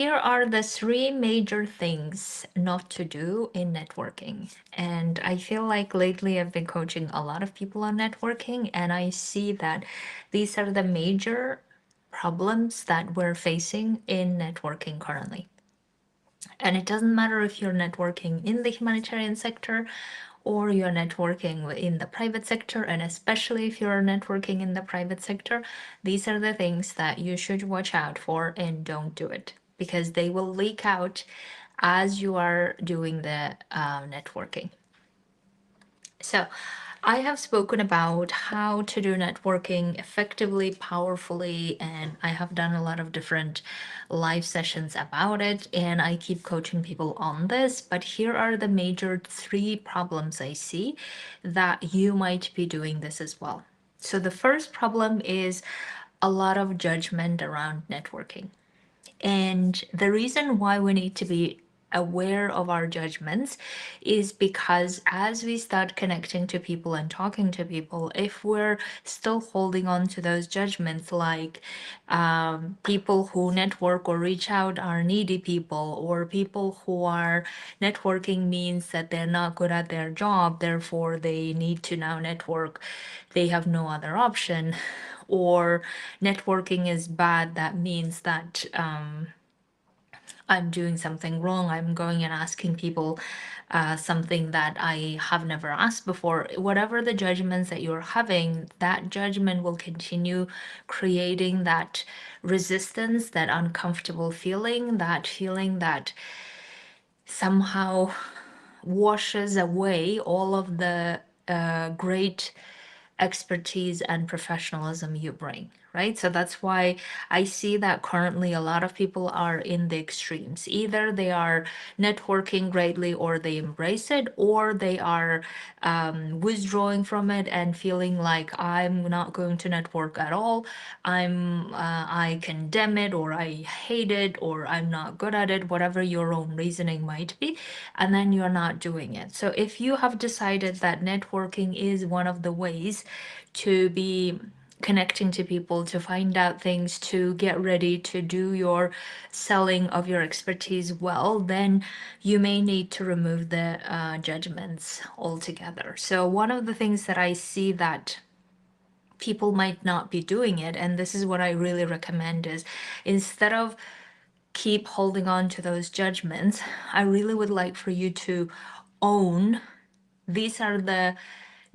Here are the three major things not to do in networking. And I feel like lately I've been coaching a lot of people on networking, and I see that these are the major problems that we're facing in networking currently. And it doesn't matter if you're networking in the humanitarian sector or you're networking in the private sector, and especially if you're networking in the private sector, these are the things that you should watch out for and don't do it because they will leak out as you are doing the networking. So, I have spoken about how to do networking effectively, powerfully, and I have done a lot of different live sessions about it, and I keep coaching people on this. But here are the major three problems I see that you might be doing this as well. So, the first problem is a lot of judgment around networking. And the reason why we need to be aware of our judgments is because as we start connecting to people and talking to people, if we're still holding on to those judgments, like people who network or reach out are needy people, or people who are networking means that they're not good at their job, therefore they need to now network, they have no other option, or networking is bad, that means that I'm doing something wrong. I'm going and asking people something that I have never asked before. Whatever the judgments that you're having, that judgment will continue creating that resistance, that uncomfortable feeling, that feeling that somehow washes away all of the great expertise and professionalism you bring, right? So that's why I see that currently a lot of people are in the extremes. Either they are networking greatly or they embrace it, or they are withdrawing from it and feeling like I'm not going to network at all. I condemn it, or I hate it, or I'm not good at it, whatever your own reasoning might be, and then you're not doing it. So if you have decided that networking is one of the ways to be connecting to people, to find out things, to get ready to do your selling of your expertise well, then you may need to remove the judgments altogether. So, one of the things that I see that people might not be doing it, and this is what I really recommend, is instead of keep holding on to those judgments, I really would like for you to own these are the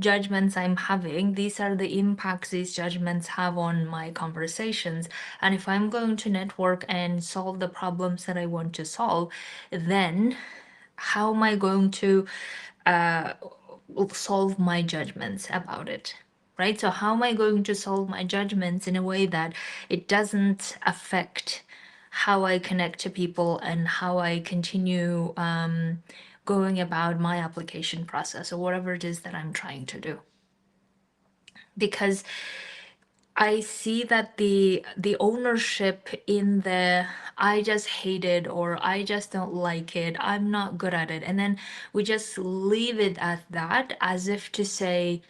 judgments I'm having. These are the impacts these judgments have on my conversations. And if I'm going to network and solve the problems that I want to solve, then how am I going to solve my judgments about it? Right? So, how am I going to solve my judgments in a way that it doesn't affect how I connect to people and how I continue going about my application process or whatever it is that I'm trying to do? Because I see that the ownership in the I just hate it, or I just don't like it, I'm not good at it, and then we just leave it at that as if to say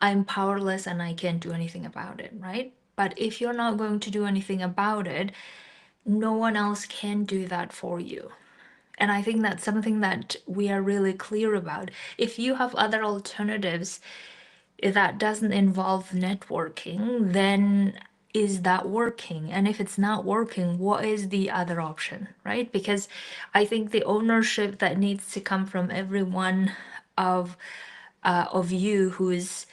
I'm powerless and I can't do anything about it, right? But if you're not going to do anything about it, no one else can do that for you. And I think that's something that we are really clear about. If you have other alternatives that doesn't involve networking, then is that working? And if it's not working, what is the other option, right? Because I think the ownership that needs to come from every one of you who is,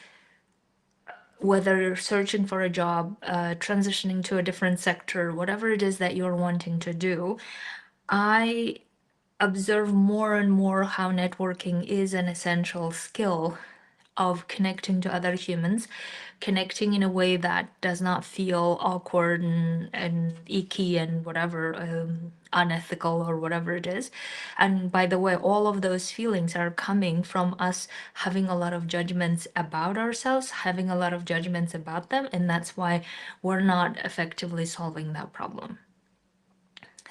whether you're searching for a job, transitioning to a different sector, whatever it is that you're wanting to do, I observe more and more how networking is an essential skill of connecting to other humans, connecting in a way that does not feel awkward and icky and whatever, unethical or whatever it is. And by the way, all of those feelings are coming from us having a lot of judgments about ourselves, having a lot of judgments about them, and that's why we're not effectively solving that problem.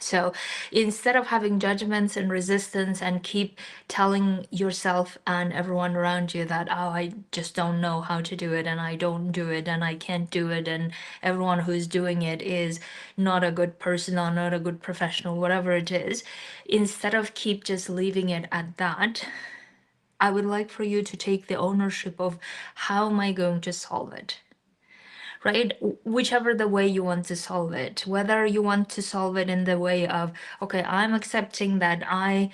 So instead of having judgments and resistance and keep telling yourself and everyone around you that, oh, I just don't know how to do it and I don't do it and I can't do it and everyone who's doing it is not a good person or not a good professional, whatever it is, instead of keep just leaving it at that, I would like for you to take the ownership of how am I going to solve it? Right? Whichever the way you want to solve it, whether you want to solve it in the way of, okay, I'm accepting that I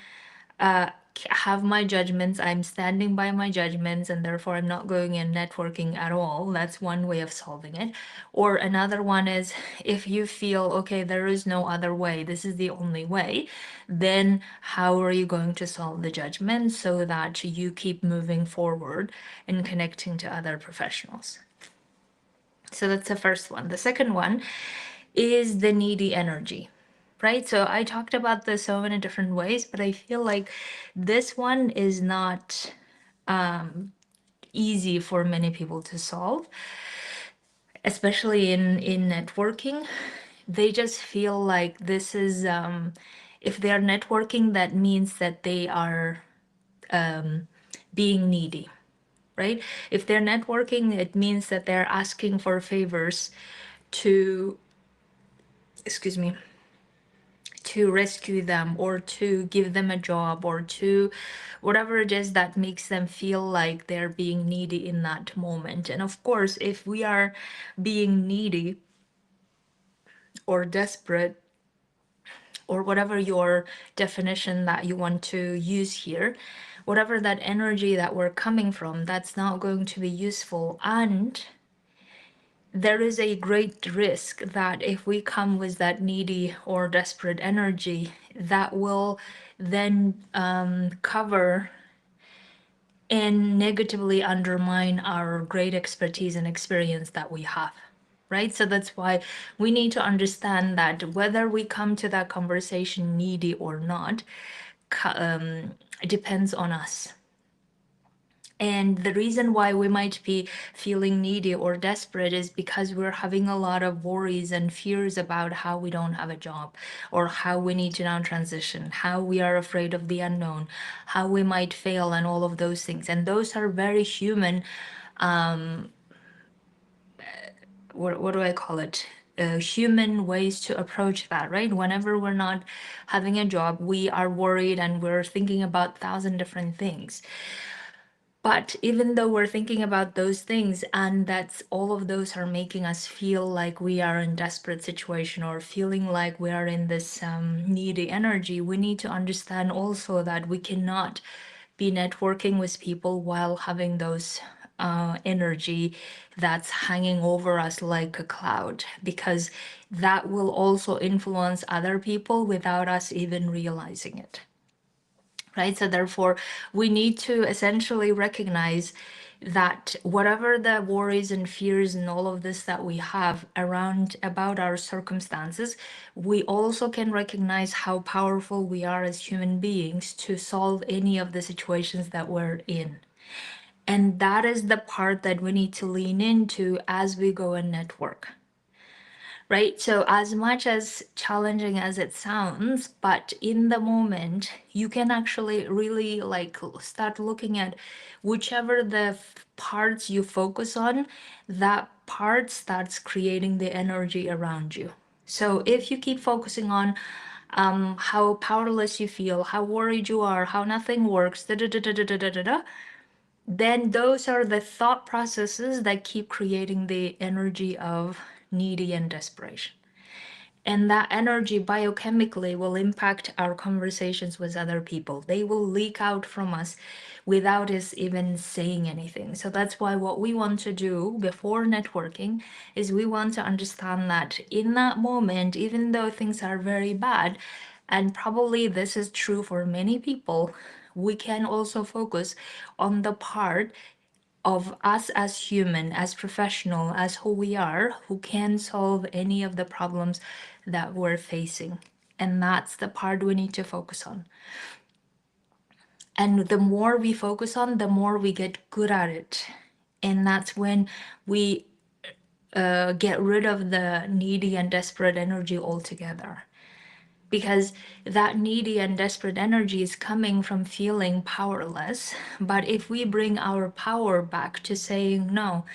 have my judgments, I'm standing by my judgments, and therefore I'm not going in networking at all. That's one way of solving it. Or another one is if you feel, okay, there is no other way, this is the only way, then how are you going to solve the judgment so that you keep moving forward and connecting to other professionals? So that's the first one. The second one is the needy energy, right? So I talked about this so many different ways, but I feel like this one is not easy for many people to solve, especially in networking. They just feel like this is, if they are networking, that means that they are being needy, right? If they're networking, it means that they're asking for favors to, excuse me, to rescue them or to give them a job or to whatever it is that makes them feel like they're being needy in that moment. And of course, if we are being needy or desperate, or whatever your definition that you want to use here, whatever that energy that we're coming from, that's not going to be useful. And there is a great risk that if we come with that needy or desperate energy, that will then cover and negatively undermine our great expertise and experience that we have. Right? So that's why we need to understand that whether we come to that conversation needy or not, it depends on us. And the reason why we might be feeling needy or desperate is because we're having a lot of worries and fears about how we don't have a job, or how we need to now transition, how we are afraid of the unknown, how we might fail, and all of those things. And those are very human, what do I call it? Human ways to approach that, right? Whenever we're not having a job, we are worried and we're thinking about 1,000 different things. But even though we're thinking about those things, and that's all of those are making us feel like we are in desperate situation or feeling like we are in this needy energy, we need to understand also that we cannot be networking with people while having those energy that's hanging over us like a cloud, because that will also influence other people without us even realizing it. Right? So therefore, we need to essentially recognize that whatever the worries and fears and all of this that we have around about our circumstances, we also can recognize how powerful we are as human beings to solve any of the situations that we're in. And that is the part that we need to lean into as we go and network. Right? So, as much as challenging as it sounds, but in the moment, you can actually really like start looking at whichever the parts you focus on, that part starts creating the energy around you. So, if you keep focusing on how powerless you feel, how worried you are, how nothing works, da da da da da da da da, da, then those are the thought processes that keep creating the energy of needy and desperation. And that energy biochemically will impact our conversations with other people. They will leak out from us without us even saying anything. So that's why what we want to do before networking is we want to understand that in that moment, even though things are very bad, and probably this is true for many people, we can also focus on the part of us as human, as professional, as who we are, who can solve any of the problems that we're facing. And that's the part we need to focus on. And the more we focus on, the more we get good at it. And that's when we get rid of the needy and desperate energy altogether. because that needy and desperate energy is coming from feeling powerless. But if we bring our power back to saying, no,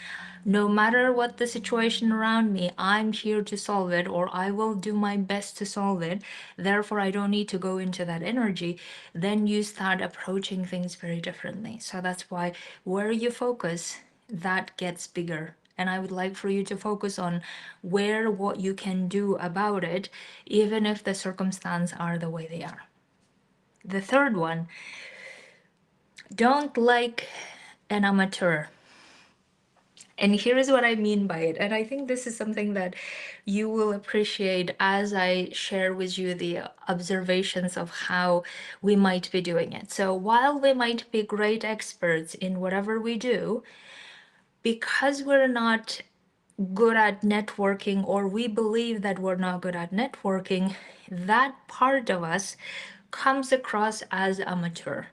no matter what the situation around me, I'm here to solve it, or I will do my best to solve it. Therefore, I don't need to go into that energy. Then you start approaching things very differently. So that's why where you focus, that gets bigger. And I would like for you to focus on where what you can do about it, even if the circumstances are the way they are. The third one, don't like an amateur. And here is what I mean by it. And I think this is something that you will appreciate as I share with you the observations of how we might be doing it. So while we might be great experts in whatever we do, because we're not good at networking, or we believe that we're not good at networking, that part of us comes across as amateur.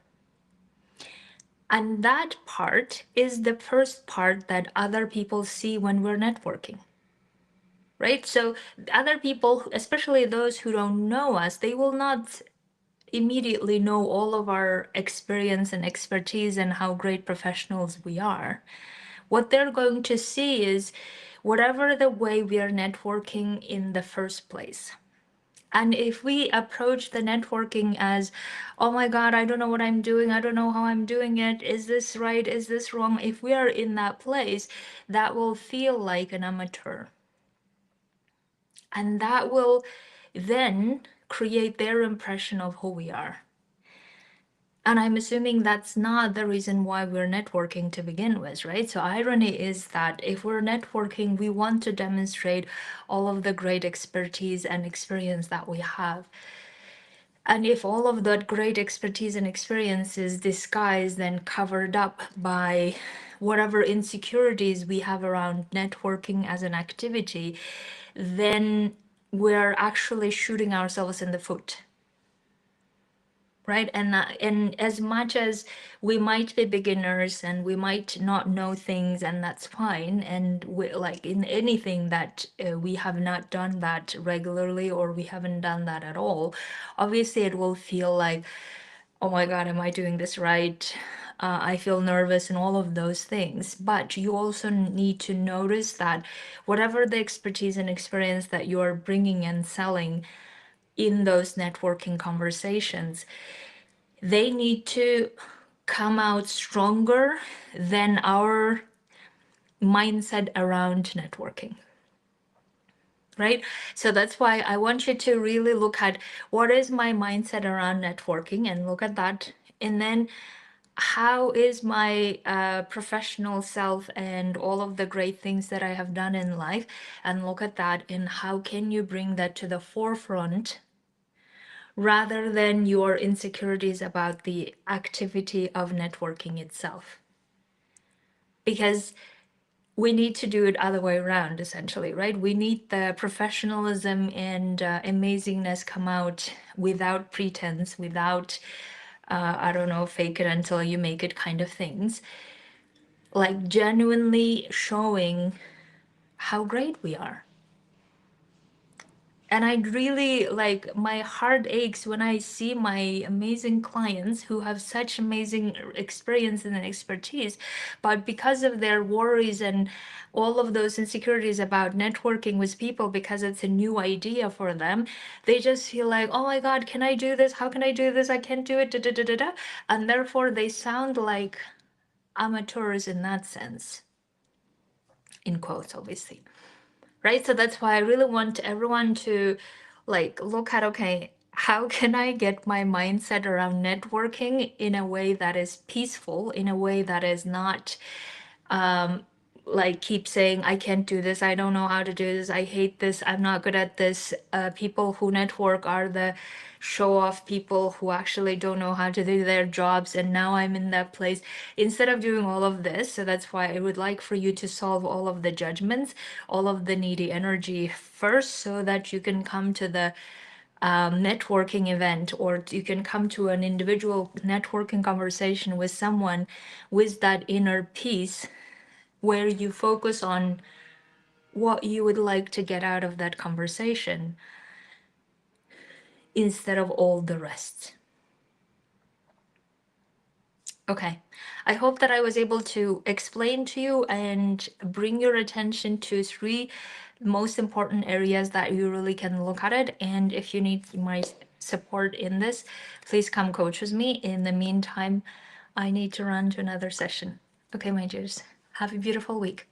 And that part is the first part that other people see when we're networking, right? So other people, especially those who don't know us, they will not immediately know all of our experience and expertise and how great professionals we are. What they're going to see is whatever the way we are networking in the first place. And if we approach the networking as, oh my God, I don't know what I'm doing, I don't know how I'm doing it, is this right, is this wrong? If we are in that place, that will feel like an amateur. And that will then create their impression of who we are. And I'm assuming that's not the reason why we're networking to begin with, right? So, irony is that if we're networking, we want to demonstrate all of the great expertise and experience that we have. And if all of that great expertise and experience is disguised and covered up by whatever insecurities we have around networking as an activity, then we're actually shooting ourselves in the foot, right? And as much as we might be beginners and we might not know things, and that's fine, and we, like in anything that we have not done that regularly, or we haven't done that at all, obviously it will feel like, oh my God, am I doing this right? I feel nervous and all of those things. But you also need to notice that whatever the expertise and experience that you are bringing and selling in those networking conversations, they need to come out stronger than our mindset around networking. Right? So that's why I want you to really look at what is my mindset around networking, and look at that. And then how is my professional self and all of the great things that I have done in life, and look at that, and how can you bring that to the forefront rather than your insecurities about the activity of networking itself. Because we need to do it other way around, essentially, right? We need the professionalism and amazingness come out without pretense, without I don't know, fake it until you make it kind of things, like genuinely showing how great we are. And I really, like, my heart aches when I see my amazing clients who have such amazing experience and expertise, but because of their worries and all of those insecurities about networking with people, because it's a new idea for them, they just feel like, oh my God, can I do this? How can I do this? I can't do it. Da, da, da, da, da. And therefore, they sound like amateurs in that sense, in quotes, obviously. Right? So that's why I really want everyone to like look at, okay, how can I get my mindset around networking in a way that is peaceful, in a way that is not like keep saying, I can't do this, I don't know how to do this, I hate this, I'm not good at this. People who network are the show off people who actually don't know how to do their jobs, and now I'm in that place. Instead of doing all of this, so that's why I would like for you to solve all of the judgments, all of the needy energy first, so that you can come to the networking event, or you can come to an individual networking conversation with someone with that inner peace, where you focus on what you would like to get out of that conversation, instead of all the rest. Okay, I hope that I was able to explain to you and bring your attention to three most important areas that you really can look at it. And if you need my support in this, please come coach with me. In the meantime, I need to run to another session. Okay, my dears, have a beautiful week.